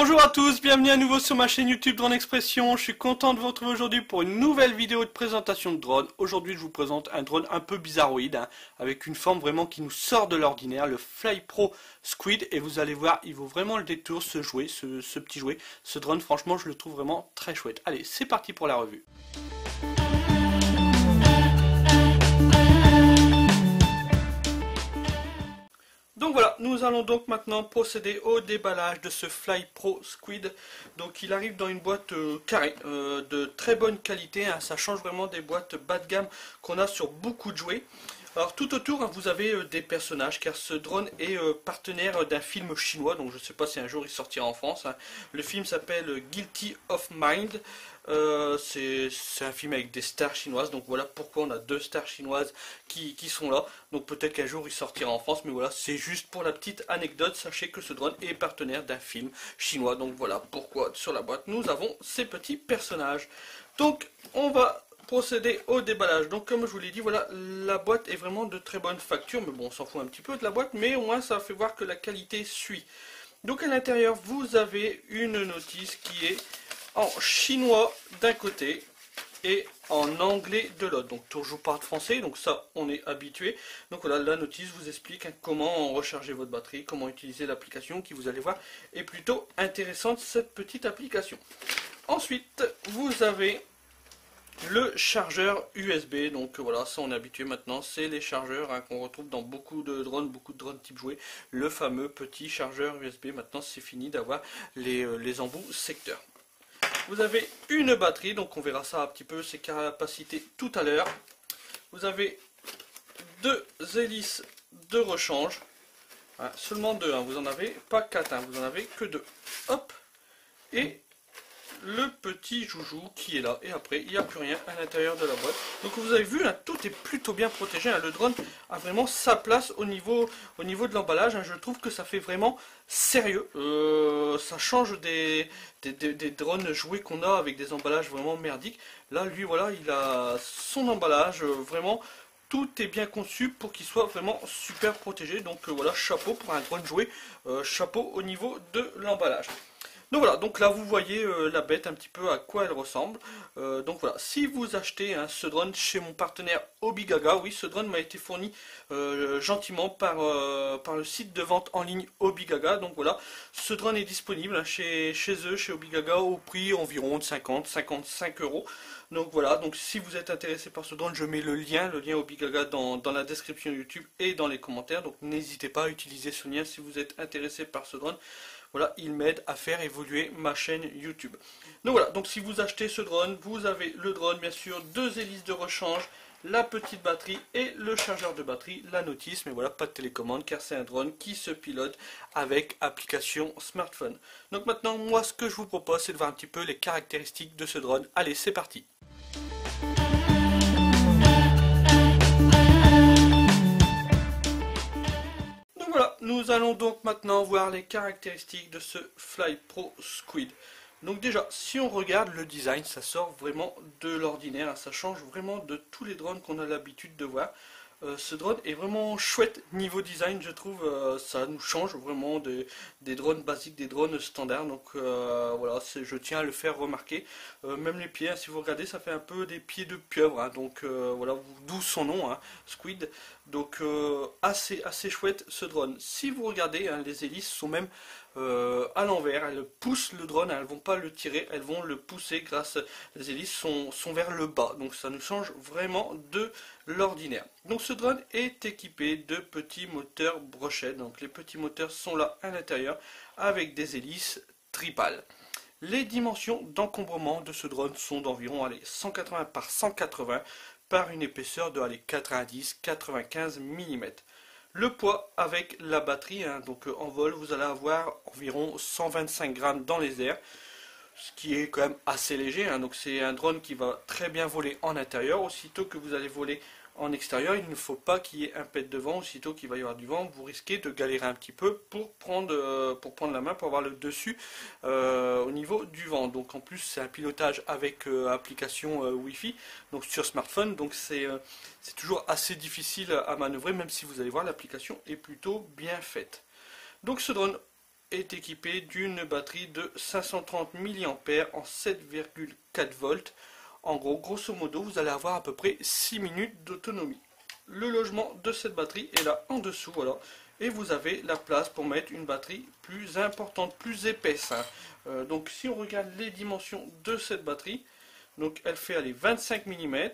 Bonjour à tous, bienvenue à nouveau sur ma chaîne YouTube Drone Expression. Je suis content de vous retrouver aujourd'hui pour une nouvelle vidéo de présentation de drone. Aujourd'hui je vous présente un drone un peu bizarroïde, avec une forme vraiment qui nous sort de l'ordinaire, le FlyPro Squid. Et vous allez voir, il vaut vraiment le détour ce jouet, ce petit jouet. Ce drone, franchement, je le trouve vraiment très chouette. Allez, c'est parti pour la revue. Donc voilà, nous allons donc maintenant procéder au déballage de ce FlyPro Squid. Donc il arrive dans une boîte carrée, de très bonne qualité, ça change vraiment des boîtes bas de gamme qu'on a sur beaucoup de jouets. Alors tout autour vous avez des personnages, car ce drone est partenaire d'un film chinois, donc je ne sais pas si un jour il sortira en France. Le film s'appelle Guilty of Mind. C'est un film avec des stars chinoises, donc voilà pourquoi on a deux stars chinoises qui sont là. Donc peut-être qu'un jour il sortira en France, mais voilà, c'est juste pour la petite anecdote. Sachez que ce drone est partenaire d'un film chinois, donc voilà pourquoi sur la boîte nous avons ces petits personnages. Donc on va procéder au déballage. Donc comme je vous l'ai dit, voilà, la boîte est vraiment de très bonne facture, mais bon, on s'en fout un petit peu de la boîte, mais au moins ça fait voir que la qualité suit. Donc à l'intérieur vous avez une notice qui est en chinois d'un côté et en anglais de l'autre. Donc toujours pas de français, donc ça on est habitué. Donc voilà, la notice vous explique comment recharger votre batterie, comment utiliser l'application qui, vous allez voir, est plutôt intéressante, cette petite application. Ensuite vous avez le chargeur USB, donc voilà, ça on est habitué maintenant, c'est les chargeurs qu'on retrouve dans beaucoup de drones type jouet, le fameux petit chargeur USB. Maintenant c'est fini d'avoir les embouts secteurs. Vous avez une batterie, donc on verra ça un petit peu, ses capacités tout à l'heure. Vous avez deux hélices de rechange, seulement deux, vous n'en avez pas quatre, vous n'en avez que deux. Hop, et le petit joujou qui est là, et après il n'y a plus rien à l'intérieur de la boîte. Donc vous avez vu, tout est plutôt bien protégé, le drone a vraiment sa place au niveau de l'emballage, je trouve que ça fait vraiment sérieux. Ça change des drones jouets qu'on a avec des emballages vraiment merdiques. Là lui, voilà, il a son emballage, vraiment tout est bien conçu pour qu'il soit vraiment super protégé. Donc voilà, chapeau pour un drone jouet, chapeau au niveau de l'emballage. Donc voilà, donc là vous voyez la bête un petit peu à quoi elle ressemble. Donc voilà, si vous achetez ce drone chez mon partenaire Obigaga, oui, ce drone m'a été fourni gentiment par le site de vente en ligne Obigaga. Donc voilà, ce drone est disponible chez eux, chez Obigaga, au prix environ de 50-55 euros. Donc voilà, donc si vous êtes intéressé par ce drone, je mets le lien Obigaga dans la description YouTube et dans les commentaires. Donc n'hésitez pas à utiliser ce lien si vous êtes intéressé par ce drone. Voilà, il m'aide à faire évoluer ma chaîne YouTube. Donc voilà, donc si vous achetez ce drone, vous avez le drone, bien sûr, deux hélices de rechange, la petite batterie et le chargeur de batterie, la notice, mais voilà, pas de télécommande car c'est un drone qui se pilote avec application smartphone. Donc maintenant, moi, ce que je vous propose, c'est de voir un petit peu les caractéristiques de ce drone. Allez, c'est parti! Nous allons donc maintenant voir les caractéristiques de ce FlyPro Squid. Donc déjà, si on regarde le design, ça sort vraiment de l'ordinaire, ça change vraiment de tous les drones qu'on a l'habitude de voir. Ce drone est vraiment chouette niveau design, je trouve, ça nous change vraiment des drones basiques, des drones standards. Donc voilà, je tiens à le faire remarquer. Même les pieds, si vous regardez, ça fait un peu des pieds de pieuvre, donc voilà, d'où son nom, Squid. Donc assez chouette ce drone. Si vous regardez, les hélices sont même à l'envers, elles poussent le drone, elles ne vont pas le tirer, elles vont le pousser grâce, les hélices sont vers le bas, donc ça nous change vraiment de l'ordinaire. Donc ce drone est équipé de petits moteurs brochettes, donc les petits moteurs sont là à l'intérieur avec des hélices tripales. Les dimensions d'encombrement de ce drone sont d'environ 180 par 180 par une épaisseur de 90-95 mm. Le poids avec la batterie, donc en vol, vous allez avoir environ 125 grammes dans les airs, ce qui est quand même assez léger. Donc c'est un drone qui va très bien voler en intérieur. Aussitôt que vous allez voler en extérieur, il ne faut pas qu'il y ait un pet de vent. Aussitôt qu'il va y avoir du vent, vous risquez de galérer un petit peu pour prendre la main, pour avoir le dessus au niveau du vent. Donc en plus c'est un pilotage avec application Wi-Fi, donc sur smartphone, donc c'est toujours assez difficile à manœuvrer, même si vous allez voir l'application est plutôt bien faite. Donc ce drone est équipé d'une batterie de 530 mAh en 7,4 volts. En gros, grosso modo, vous allez avoir à peu près 6 minutes d'autonomie. Le logement de cette batterie est là en dessous, voilà. Et vous avez la place pour mettre une batterie plus importante, plus épaisse. Donc si on regarde les dimensions de cette batterie, donc elle fait aller 25 mm.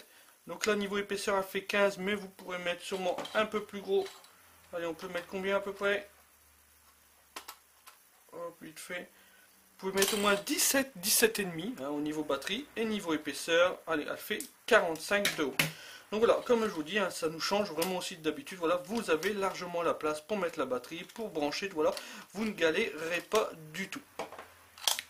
Donc là niveau épaisseur elle fait 15, mais vous pourrez mettre sûrement un peu plus gros. Allez, on peut mettre combien à peu près? Hop, vite fait. Vous pouvez mettre au moins 17, 17,5 au niveau batterie. Et niveau épaisseur, allez, elle fait 45 de haut. Donc voilà, comme je vous dis, ça nous change vraiment aussi d'habitude. Voilà, vous avez largement la place pour mettre la batterie, pour brancher. Voilà, vous ne galérez pas du tout.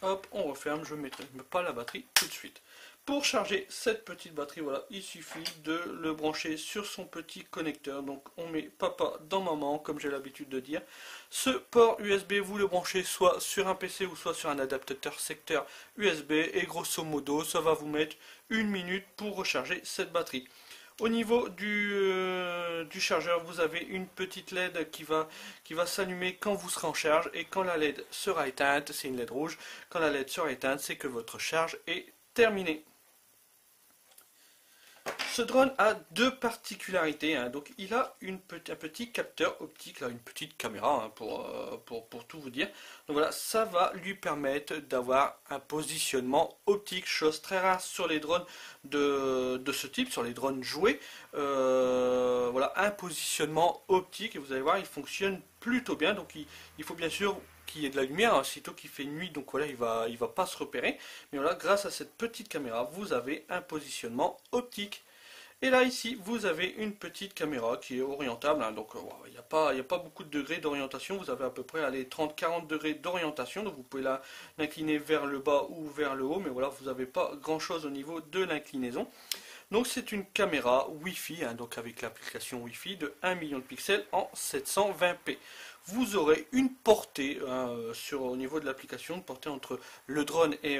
Hop, on referme, je ne mettrai pas la batterie tout de suite. Pour charger cette petite batterie, voilà, il suffit de le brancher sur son petit connecteur. Donc on met papa dans maman, comme j'ai l'habitude de dire. Ce port USB, vous le branchez soit sur un PC ou soit sur un adaptateur secteur USB. Et grosso modo, ça va vous mettre 1 minute pour recharger cette batterie. Au niveau du chargeur, vous avez une petite LED qui va s'allumer quand vous serez en charge. Et quand la LED sera éteinte, c'est une LED rouge, quand la LED sera éteinte, c'est que votre charge est terminée. Ce drone a deux particularités. Donc il a un petit capteur optique, là, une petite caméra pour tout vous dire. Donc voilà, ça va lui permettre d'avoir un positionnement optique, chose très rare sur les drones de ce type, sur les drones joués. Voilà, un positionnement optique et vous allez voir, il fonctionne plutôt bien. Donc il faut bien sûr qu'il y ait de la lumière, sitôt qu'il fait nuit, donc voilà, il va pas se repérer. Mais voilà, grâce à cette petite caméra, vous avez un positionnement optique. Et là ici vous avez une petite caméra qui est orientable, donc il n'y a pas beaucoup de degrés d'orientation, vous avez à peu près 30-40 degrés d'orientation, donc vous pouvez l'incliner vers le bas ou vers le haut, mais voilà, vous n'avez pas grand chose au niveau de l'inclinaison. Donc c'est une caméra Wi-Fi, donc avec l'application Wi-Fi de 1 million de pixels en 720p. Vous aurez une portée au niveau de l'application, une portée entre le drone et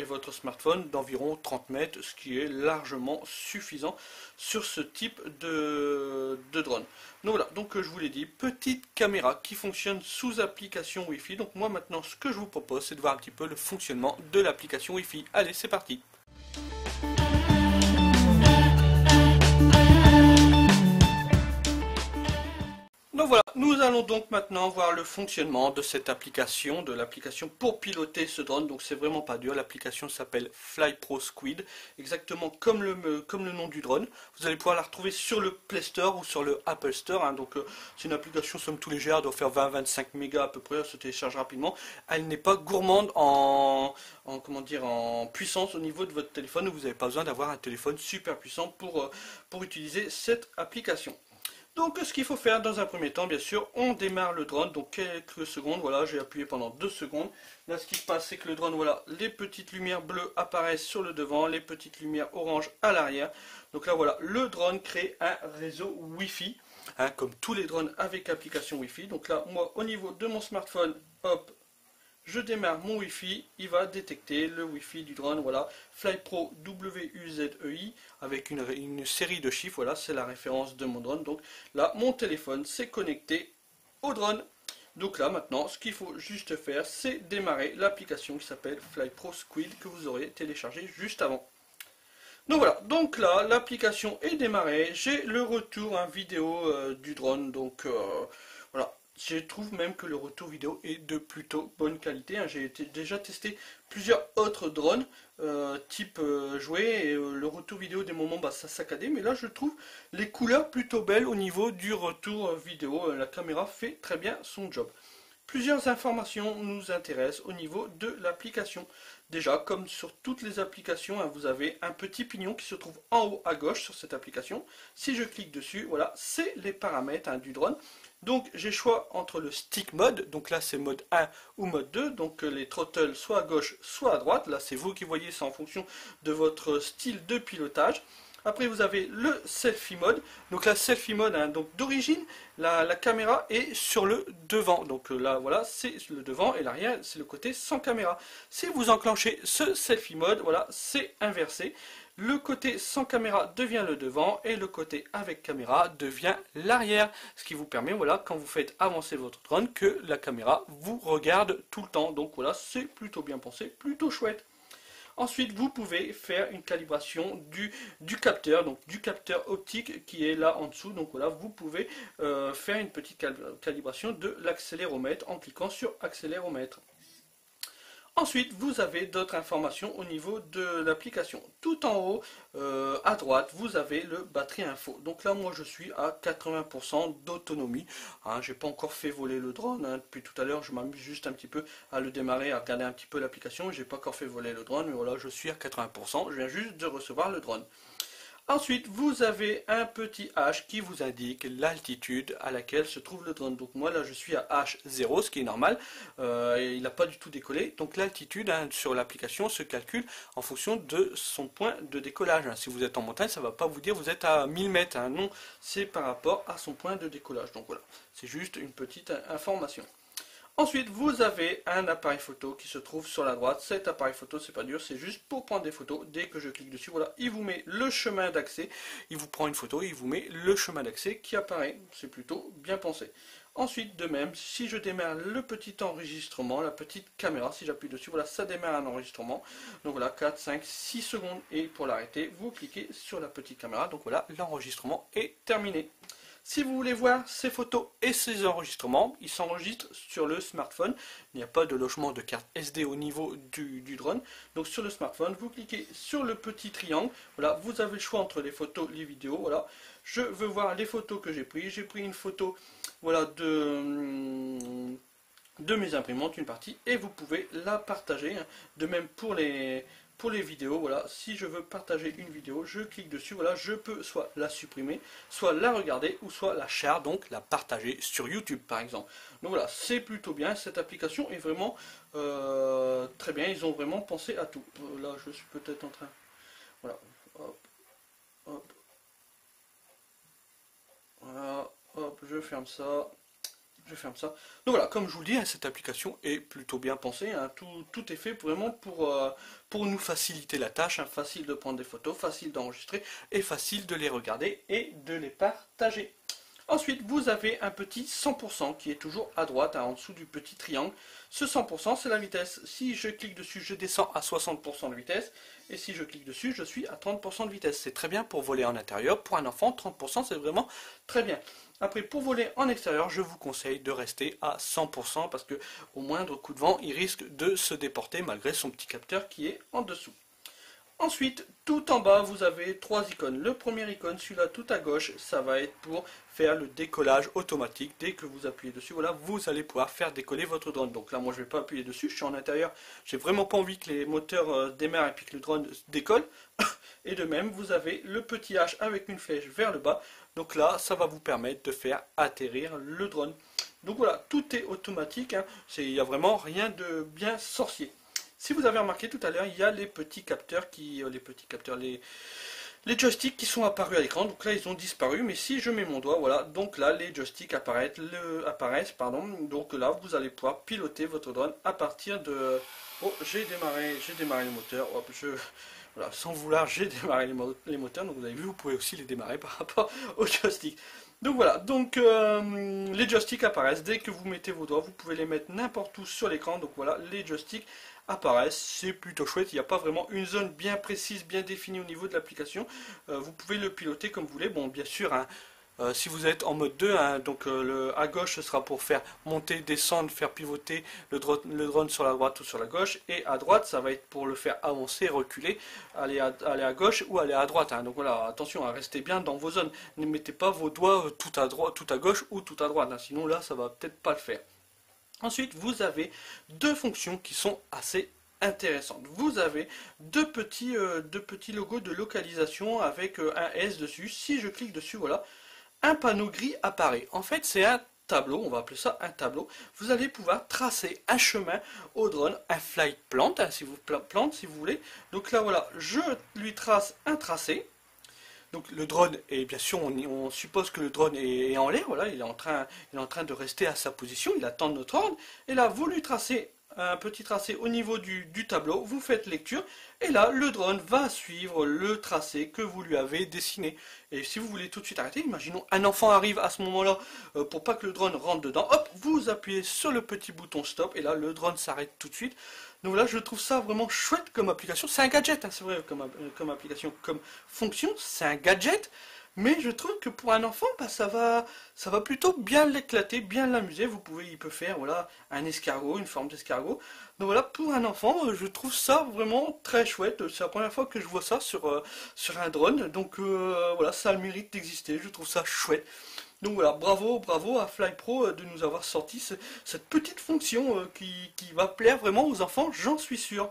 votre smartphone d'environ 30 mètres, ce qui est largement suffisant sur ce type de drone. Donc voilà, donc je vous l'ai dit, petite caméra qui fonctionne sous application Wi-Fi. Donc moi maintenant ce que je vous propose c'est de voir un petit peu le fonctionnement de l'application Wi-Fi. Allez, c'est parti. Donc voilà, nous allons donc maintenant voir le fonctionnement de cette application, de l'application pour piloter ce drone. Donc c'est vraiment pas dur, l'application s'appelle FlyPro Squid, exactement comme le nom du drone. Vous allez pouvoir la retrouver sur le Play Store ou sur le Apple Store. Donc c'est une application somme toute légère, elle doit faire 20-25 mégas à peu près, elle se télécharge rapidement. Elle n'est pas gourmande en puissance au niveau de votre téléphone. Vous n'avez pas besoin d'avoir un téléphone super puissant pour utiliser cette application. Donc ce qu'il faut faire dans un premier temps, bien sûr, on démarre le drone, donc quelques secondes, voilà, j'ai appuyé pendant 2 secondes. Là ce qui se passe c'est que le drone, voilà, les petites lumières bleues apparaissent sur le devant, les petites lumières oranges à l'arrière. Donc là voilà, le drone crée un réseau Wi-Fi, comme tous les drones avec application Wi-Fi. Donc là, moi au niveau de mon smartphone, hop, je démarre mon Wi-Fi, il va détecter le Wi-Fi du drone, voilà, FlyPro WUZEI, avec une série de chiffres, voilà, c'est la référence de mon drone. Donc là, mon téléphone s'est connecté au drone. Donc là, maintenant, ce qu'il faut juste faire, c'est démarrer l'application qui s'appelle FlyPro Squid, que vous aurez téléchargé juste avant. Donc voilà, donc là, l'application est démarrée, j'ai le retour vidéo du drone, donc voilà. Je trouve même que le retour vidéo est de plutôt bonne qualité. J'ai déjà testé plusieurs autres drones type jouet et le retour vidéo des moments ça saccadait. Mais là je trouve les couleurs plutôt belles au niveau du retour vidéo. La caméra fait très bien son job. Plusieurs informations nous intéressent au niveau de l'application. Déjà, comme sur toutes les applications, vous avez un petit pignon qui se trouve en haut à gauche sur cette application. Si je clique dessus, voilà, c'est les paramètres du drone. Donc j'ai choix entre le stick mode, donc là c'est mode 1 ou mode 2, donc les throttles soit à gauche soit à droite, là c'est vous qui voyez, c'est en fonction de votre style de pilotage. Après vous avez le selfie mode, donc la selfie mode, donc d'origine la caméra est sur le devant, donc là voilà c'est le devant et l'arrière c'est le côté sans caméra. Si vous enclenchez ce selfie mode, voilà c'est inversé. Le côté sans caméra devient le devant et le côté avec caméra devient l'arrière. Ce qui vous permet, voilà, quand vous faites avancer votre drone, que la caméra vous regarde tout le temps. Donc voilà, c'est plutôt bien pensé, plutôt chouette. Ensuite, vous pouvez faire une calibration du capteur, donc du capteur optique qui est là en dessous. Donc voilà, vous pouvez faire une petite calibration de l'accéléromètre en cliquant sur accéléromètre. Ensuite, vous avez d'autres informations au niveau de l'application. Tout en haut, à droite, vous avez le batterie info. Donc là, moi, je suis à 80% d'autonomie. Hein, j'ai pas encore fait voler le drone. Hein. Depuis tout à l'heure, je m'amuse juste un petit peu à le démarrer, à regarder un petit peu l'application. J'ai pas encore fait voler le drone, mais voilà, je suis à 80%. Je viens juste de recevoir le drone. Ensuite, vous avez un petit H qui vous indique l'altitude à laquelle se trouve le drone. Donc moi là je suis à H0, ce qui est normal, et il n'a pas du tout décollé. Donc l'altitude sur l'application se calcule en fonction de son point de décollage. Si vous êtes en montagne, ça ne va pas vous dire vous êtes à 1000 mètres. Non, c'est par rapport à son point de décollage. Donc voilà, c'est juste une petite information. Ensuite, vous avez un appareil photo qui se trouve sur la droite. Cet appareil photo, c'est pas dur, c'est juste pour prendre des photos. Dès que je clique dessus, voilà, il vous met le chemin d'accès. Il vous prend une photo, il vous met le chemin d'accès qui apparaît. C'est plutôt bien pensé. Ensuite, de même, si je démarre le petit enregistrement, la petite caméra, si j'appuie dessus, voilà, ça démarre un enregistrement. Donc voilà, 4, 5, 6 secondes. Et pour l'arrêter, vous cliquez sur la petite caméra. Donc voilà, l'enregistrement est terminé. Si vous voulez voir ces photos et ces enregistrements, ils s'enregistrent sur le smartphone. Il n'y a pas de logement de carte SD au niveau du drone. Donc sur le smartphone, vous cliquez sur le petit triangle. Voilà, vous avez le choix entre les photos, les vidéos. Voilà, je veux voir les photos que j'ai prises. J'ai pris une photo, voilà, de mes imprimantes, une partie, et vous pouvez la partager. De même pour les vidéos, voilà, si je veux partager une vidéo, je clique dessus, voilà, je peux soit la supprimer, soit la regarder, ou soit la share, donc la partager sur YouTube par exemple. Donc voilà, c'est plutôt bien, cette application est vraiment très bien, ils ont vraiment pensé à tout. Là, je suis peut-être en train, voilà, hop, hop, voilà, hop, je ferme ça. Je ferme ça. Donc voilà, comme je vous le dis, cette application est plutôt bien pensée. Tout est fait vraiment pour nous faciliter la tâche. Facile de prendre des photos, facile d'enregistrer et facile de les regarder et de les partager. Ensuite, vous avez un petit 100% qui est toujours à droite, en dessous du petit triangle. Ce 100%, c'est la vitesse. Si je clique dessus, je descends à 60% de vitesse. Et si je clique dessus, je suis à 30% de vitesse. C'est très bien pour voler en intérieur. Pour un enfant, 30%, c'est vraiment très bien. Après, pour voler en extérieur, je vous conseille de rester à 100% parce que au moindre coup de vent, il risque de se déporter malgré son petit capteur qui est en dessous. Ensuite, tout en bas, vous avez trois icônes. Le premier icône, celui-là tout à gauche, ça va être pour faire le décollage automatique. Dès que vous appuyez dessus, voilà, vous allez pouvoir faire décoller votre drone. Donc là, moi, je ne vais pas appuyer dessus, je suis en intérieur. J'ai vraiment pas envie que les moteurs démarrent et puis que le drone décolle. Et de même, vous avez le petit H avec une flèche vers le bas. Donc là, ça va vous permettre de faire atterrir le drone. Donc voilà, tout est automatique. Il n'y a vraiment rien de bien sorcier. Si vous avez remarqué tout à l'heure, il y a les petits capteurs, les joysticks qui sont apparus à l'écran. Donc là, ils ont disparu. Mais si je mets mon doigt, voilà, donc là, les joysticks apparaissent. Donc là, vous allez pouvoir piloter votre drone à partir de... Oh, j'ai démarré le moteur. Hop, voilà, sans vouloir, j'ai démarré les moteurs. Donc vous avez vu, vous pouvez aussi les démarrer par rapport au joystick. Donc voilà, donc les joysticks apparaissent. Dès que vous mettez vos doigts, vous pouvez les mettre n'importe où sur l'écran. Donc voilà, les joysticks apparaissent, c'est plutôt chouette. Il n'y a pas vraiment une zone bien précise, bien définie au niveau de l'application. Vous pouvez le piloter comme vous voulez. Bon, bien sûr, si vous êtes en mode 2, donc à gauche ce sera pour faire monter, descendre, faire pivoter le drone sur la droite ou sur la gauche, et à droite ça va être pour le faire avancer, reculer, aller à gauche ou aller à droite. Donc voilà, attention, restez bien dans vos zones. Ne mettez pas vos doigts tout à droite, tout à gauche ou tout à droite, sinon là ça va peut-être pas le faire. Ensuite, vous avez deux fonctions qui sont assez intéressantes. Vous avez deux petits logos de localisation avec un S dessus. Si je clique dessus, voilà, un panneau gris apparaît. En fait, c'est un tableau, on va appeler ça un tableau. Vous allez pouvoir tracer un chemin au drone, un flight plant, si vous voulez. Donc là, voilà, je lui trace un tracé. Donc le drone, et bien sûr on suppose que le drone est en l'air, voilà, il est en train de rester à sa position, il attend notre ordre, et là vous lui tracez un petit tracé au niveau du tableau, vous faites lecture, et là le drone va suivre le tracé que vous lui avez dessiné. Et si vous voulez tout de suite arrêter, imaginons un enfant arrive à ce moment-là, pour pas que le drone rentre dedans, hop, vous appuyez sur le petit bouton stop, et là le drone s'arrête tout de suite. Donc là je trouve ça vraiment chouette comme application, c'est un gadget, hein, c'est vrai, comme application, comme fonction, c'est un gadget. Mais je trouve que pour un enfant, bah, ça va plutôt bien l'éclater, bien l'amuser. Il peut faire voilà, un escargot, une forme d'escargot. Donc voilà, pour un enfant, je trouve ça vraiment très chouette. C'est la première fois que je vois ça sur un drone. Donc voilà, ça a le mérite d'exister. Je trouve ça chouette. Donc voilà, bravo à FlyPro de nous avoir sorti cette petite fonction qui va plaire vraiment aux enfants, j'en suis sûr.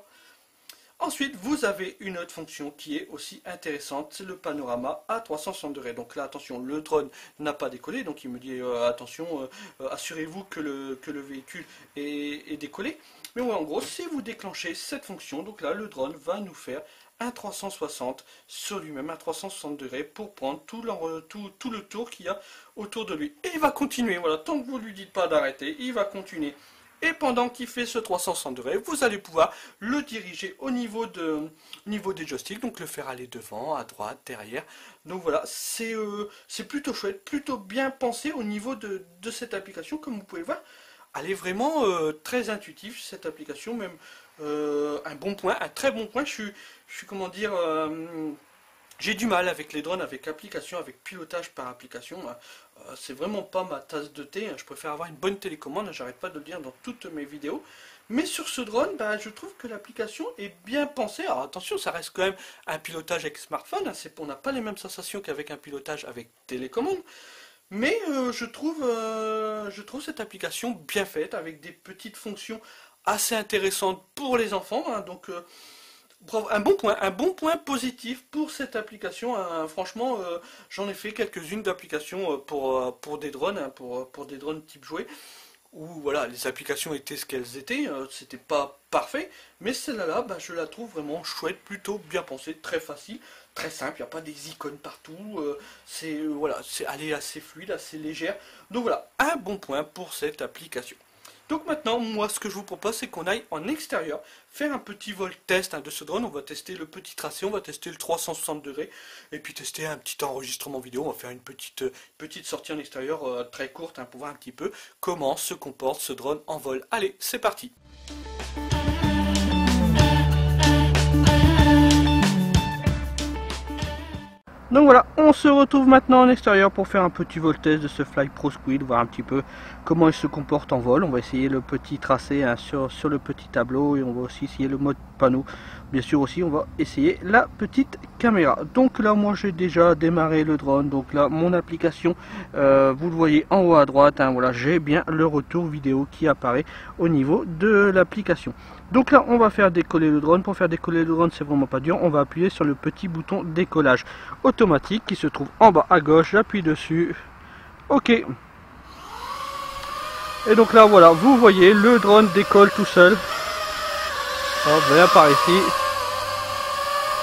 Ensuite, vous avez une autre fonction qui est aussi intéressante, c'est le panorama à 360 degrés. Donc là, attention, le drone n'a pas décollé, donc il me dit attention, assurez-vous que le véhicule est décollé. Mais ouais, en gros, si vous déclenchez cette fonction, donc là, le drone va nous faire un 360 sur lui-même, un 360 degrés pour prendre tout le tour qu'il y a autour de lui. Et il va continuer, voilà, tant que vous ne lui dites pas d'arrêter, il va continuer. Et pendant qu'il fait ce 360 degrés, vous allez pouvoir le diriger au niveau des joysticks, donc le faire aller devant, à droite, derrière. Donc voilà, c'est plutôt chouette, plutôt bien pensé au niveau de cette application, comme vous pouvez le voir. Elle est vraiment très intuitive, cette application, même un bon point, un très bon point. Je suis comment dire... j'ai du mal avec les drones, avec application, avec pilotage par application. C'est vraiment pas ma tasse de thé. Je préfère avoir une bonne télécommande. J'arrête pas de le dire dans toutes mes vidéos. Mais sur ce drone, je trouve que l'application est bien pensée. Alors attention, ça reste quand même un pilotage avec smartphone. On n'a pas les mêmes sensations qu'avec un pilotage avec télécommande. Mais je trouve cette application bien faite, avec des petites fonctions assez intéressantes pour les enfants. Donc... un bon point positif pour cette application. Franchement, j'en ai fait quelques-unes d'applications pour des drones, pour des drones type jouet, où voilà, les applications étaient ce qu'elles étaient, c'était pas parfait, mais celle-là, je la trouve vraiment chouette, plutôt bien pensée, très facile, très simple, il n'y a pas des icônes partout, elle est assez fluide, assez légère. Donc voilà, un bon point pour cette application. Donc maintenant, moi, ce que je vous propose, c'est qu'on aille en extérieur, faire un petit vol test de ce drone. On va tester le petit tracé, on va tester le 360 degrés, et puis tester un petit enregistrement vidéo. On va faire une petite sortie en extérieur très courte pour voir un petit peu comment se comporte ce drone en vol. Allez, c'est parti! Donc voilà, on se retrouve maintenant en extérieur pour faire un petit vol test de ce FlyPro Squid, voir un petit peu comment il se comporte en vol. On va essayer le petit tracé sur le petit tableau, et on va aussi essayer le mode panneau. Bien sûr aussi, on va essayer la petite caméra. Donc là, moi j'ai déjà démarré le drone. Donc là, mon application, vous le voyez en haut à droite, voilà, j'ai bien le retour vidéo qui apparaît au niveau de l'application. Donc là, on va faire décoller le drone. Pour faire décoller le drone, c'est vraiment pas dur. On va appuyer sur le petit bouton décollage automatique qui se trouve en bas à gauche. J'appuie dessus. OK. Et donc là, voilà, vous voyez, le drone décolle tout seul. Hop, voilà, par ici.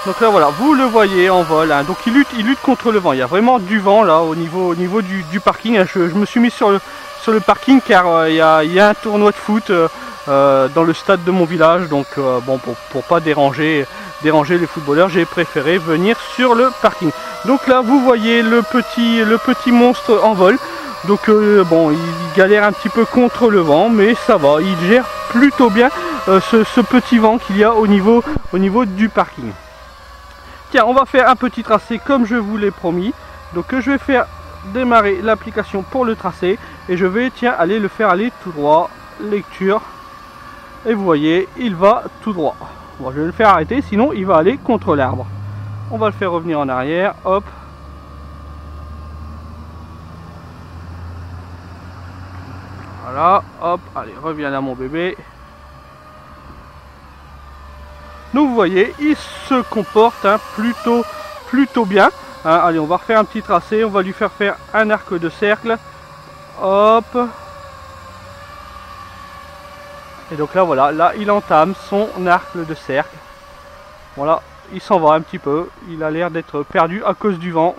Donc là, voilà, vous le voyez en vol. Donc il lutte contre le vent. Il y a vraiment du vent là au niveau du parking. Je me suis mis sur le parking car il y a un tournoi de foot dans le stade de mon village. Donc bon, pour pas déranger les footballeurs, j'ai préféré venir sur le parking. Donc là, vous voyez le petit monstre en vol. Donc bon, il galère un petit peu contre le vent, mais ça va, il gère plutôt bien ce petit vent qu'il y a au niveau du parking. Tiens, on va faire un petit tracé comme je vous l'ai promis. Donc je vais faire démarrer l'application pour le tracé et je vais aller le faire aller tout droit, lecture, et vous voyez, il va tout droit. Bon, je vais le faire arrêter, sinon il va aller contre l'arbre. On va le faire revenir en arrière, hop. Voilà, hop, allez, reviens là mon bébé. Donc vous voyez, il se comporte plutôt bien. Allez, on va refaire un petit tracé, on va lui faire un arc de cercle. Hop. Et donc là, voilà, là il entame son arc de cercle. Voilà, il s'en va un petit peu. Il a l'air d'être perdu à cause du vent.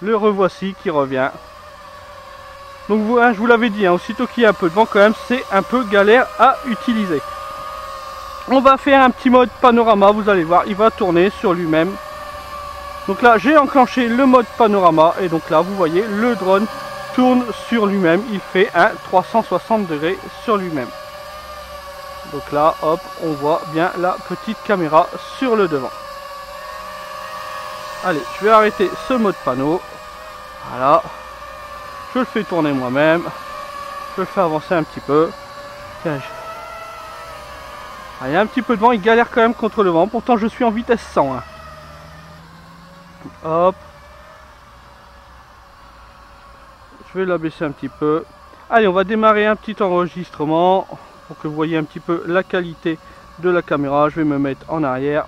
Le revoici qui revient. Donc je vous l'avais dit, hein, aussitôt qu'il y a un peu de vent quand même, c'est un peu galère à utiliser. On va faire un petit mode panorama, vous allez voir, il va tourner sur lui-même. Donc là, j'ai enclenché le mode panorama et donc là, vous voyez, le drone tourne sur lui-même. Il fait un 360 degrés sur lui-même. Donc là, hop, on voit bien la petite caméra sur le devant. Allez, je vais arrêter ce mode panneau. Voilà. Je le fais tourner moi-même. Je le fais avancer un petit peu. Tiens, il y a un petit peu de vent, il galère quand même contre le vent. Pourtant, je suis en vitesse 100. Hein. Hop. Je vais la baisser un petit peu. Allez, on va démarrer un petit enregistrement pour que vous voyez un petit peu la qualité de la caméra. Je vais me mettre en arrière.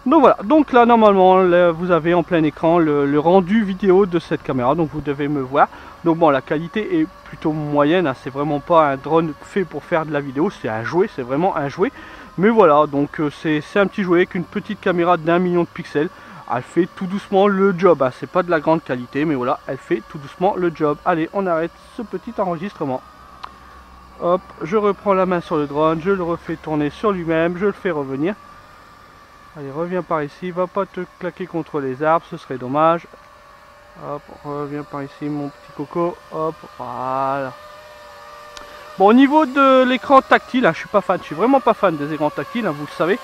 Donc voilà, donc là normalement là, vous avez en plein écran le rendu vidéo de cette caméra, donc vous devez me voir. Donc bon, la qualité est plutôt moyenne, hein, c'est vraiment pas un drone fait pour faire de la vidéo, c'est un jouet, c'est vraiment un jouet. Mais voilà, donc c'est un petit jouet avec une petite caméra d'1 million de pixels. Elle fait tout doucement le job, hein. C'est pas de la grande qualité, mais voilà, elle fait tout doucement le job. Allez, on arrête ce petit enregistrement. Hop, je reprends la main sur le drone, je le refais tourner sur lui-même, je le fais revenir. Allez, reviens par ici, va pas te claquer contre les arbres, ce serait dommage. Hop, reviens par ici mon petit coco, hop, voilà. Bon, au niveau de l'écran tactile, hein, je suis pas fan, je suis vraiment pas fan des écrans tactiles, hein, vous le savez.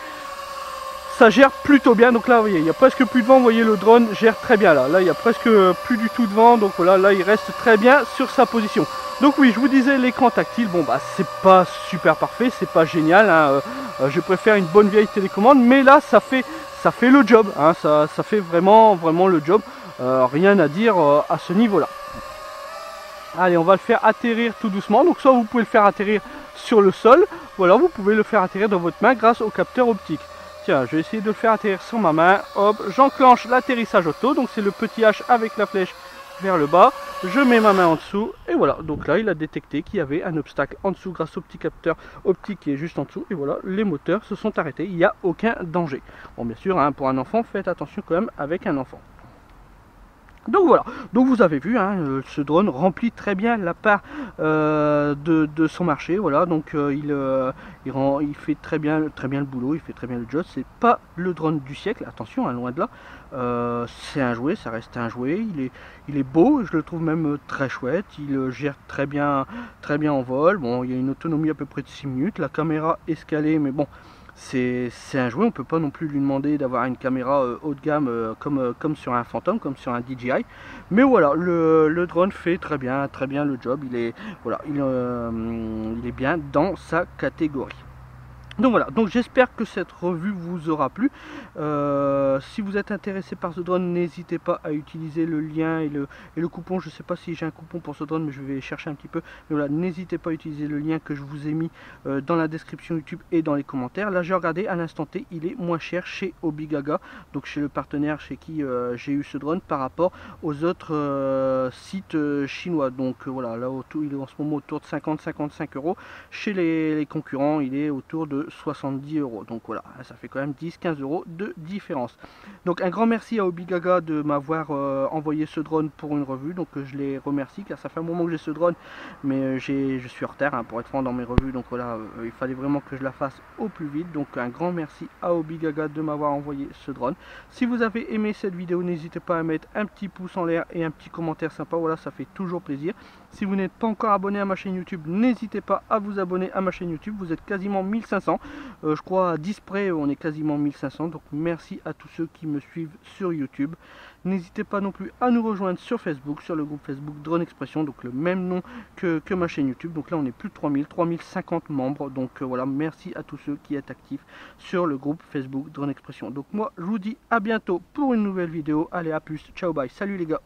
Ça gère plutôt bien, donc là vous voyez, il y a presque plus de vent, vous voyez le drone gère très bien là. Là il y a presque plus du tout de vent, donc voilà, là il reste très bien sur sa position. Donc oui, je vous disais, l'écran tactile, bon bah c'est pas super parfait, c'est pas génial, hein, je préfère une bonne vieille télécommande, mais là ça fait le job, hein, ça fait vraiment le job, rien à dire à ce niveau là. Allez, on va le faire atterrir tout doucement, donc soit vous pouvez le faire atterrir sur le sol, ou alors vous pouvez le faire atterrir dans votre main grâce au capteur optique. Tiens, je vais essayer de le faire atterrir sur ma main, hop, j'enclenche l'atterrissage auto, donc c'est le petit H avec la flèche vers le bas, je mets ma main en dessous et voilà, donc là il a détecté qu'il y avait un obstacle en dessous grâce au petit capteur optique qui est juste en dessous et voilà, les moteurs se sont arrêtés, il n'y a aucun danger. Bon bien sûr, hein, pour un enfant, faites attention quand même avec un enfant. Donc voilà, donc vous avez vu, hein, ce drone remplit très bien la part de son marché, voilà, donc il fait très bien le boulot, il fait très bien le job, c'est pas le drone du siècle, attention, hein, loin de là, c'est un jouet, ça reste un jouet, il est beau, je le trouve même très chouette, il gère très bien en vol, bon, il y a une autonomie à peu près de 6 minutes, la caméra escalée, mais bon, c'est un jouet, on peut pas non plus lui demander d'avoir une caméra haut de gamme comme sur un Phantom, comme sur un DJI. Mais voilà, le drone fait très bien le job, voilà, il est bien dans sa catégorie. Donc voilà, donc j'espère que cette revue vous aura plu. Si vous êtes intéressé par ce drone, n'hésitez pas à utiliser le lien et le coupon. Je ne sais pas si j'ai un coupon pour ce drone, mais je vais chercher un petit peu. Mais voilà, n'hésitez pas à utiliser le lien que je vous ai mis dans la description YouTube et dans les commentaires. Là, j'ai regardé à l'instant T, il est moins cher chez Obigaga, donc chez le partenaire chez qui j'ai eu ce drone par rapport aux autres sites chinois. Donc voilà, là il est en ce moment autour de 50-55 €. Chez les concurrents, il est autour de 70 €, donc voilà, ça fait quand même 10-15 € de différence. Donc un grand merci à Obigaga de m'avoir envoyé ce drone pour une revue, donc je les remercie car ça fait un moment que j'ai ce drone, mais je suis en retard, hein, pour être franc dans mes revues, donc voilà, il fallait vraiment que je la fasse au plus vite, donc un grand merci à Obigaga de m'avoir envoyé ce drone. Si vous avez aimé cette vidéo, n'hésitez pas à mettre un petit pouce en l'air et un petit commentaire sympa, voilà, ça fait toujours plaisir. Si vous n'êtes pas encore abonné à ma chaîne YouTube, n'hésitez pas à vous abonner à ma chaîne YouTube, vous êtes quasiment 1500, je crois à 10 près on est quasiment 1500, donc merci à tous ceux qui me suivent sur YouTube. N'hésitez pas non plus à nous rejoindre sur Facebook, sur le groupe Facebook Drone Expression, donc le même nom que ma chaîne YouTube. Donc là on est plus de 3050 membres, donc voilà, merci à tous ceux qui êtes actifs sur le groupe Facebook Drone Expression. Donc moi je vous dis à bientôt pour une nouvelle vidéo, allez à plus, ciao bye, salut les gars.